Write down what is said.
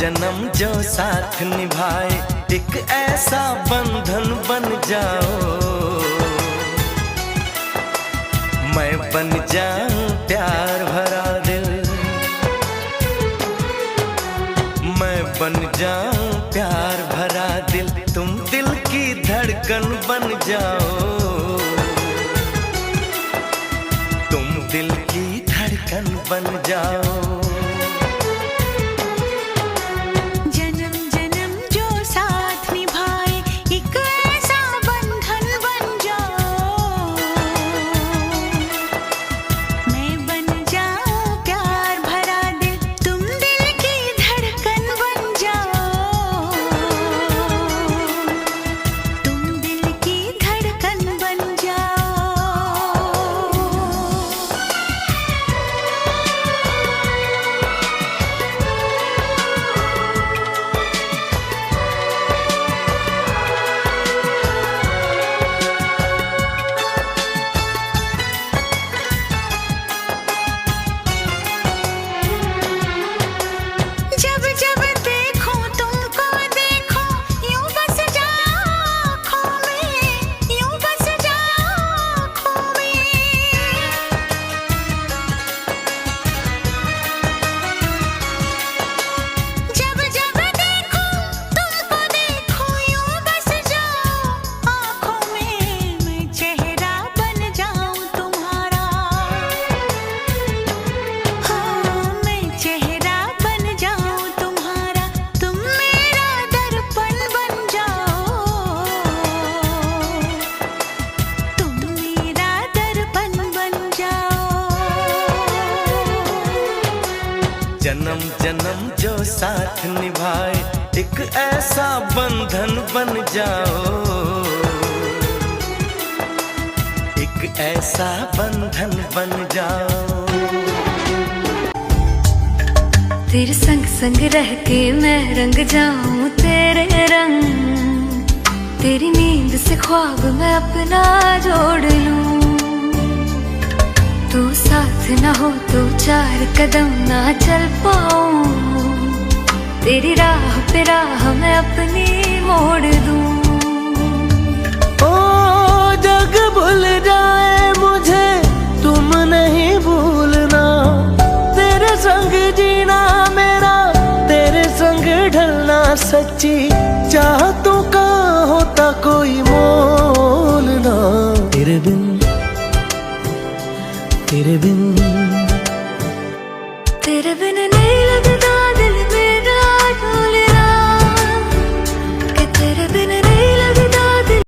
जन्म जो साथ निभाए, एक ऐसा बंधन बन जाओ। मैं बन जाऊं प्यार भरा दिल, मैं बन जाऊं प्यार भरा दिल, तुम दिल की धड़कन बन जाओ। तुम दिल की धड़कन बन जाओ। जन्म जन्म जो साथ निभाए, एक ऐसा बंधन बन जाओ। एक ऐसा बंधन बन जाओ। तेरे संग संग रह के मैं रंग जाऊं तेरे रंग, तेरी नींद से ख्वाब मैं अपना जोड़ लूं। तू साथ ना हो तो चार कदम ना चल पाऊं, तेरी राह पे राह मैं अपनी मोड़ दूं। ओ जग भूल जाए मुझे तुम नहीं भूलना, तेरे संग जीना मेरा तेरे संग ढलना, सच्ची चाहतों का होता कोई मोल ना। तेरे बिन तेरे बिन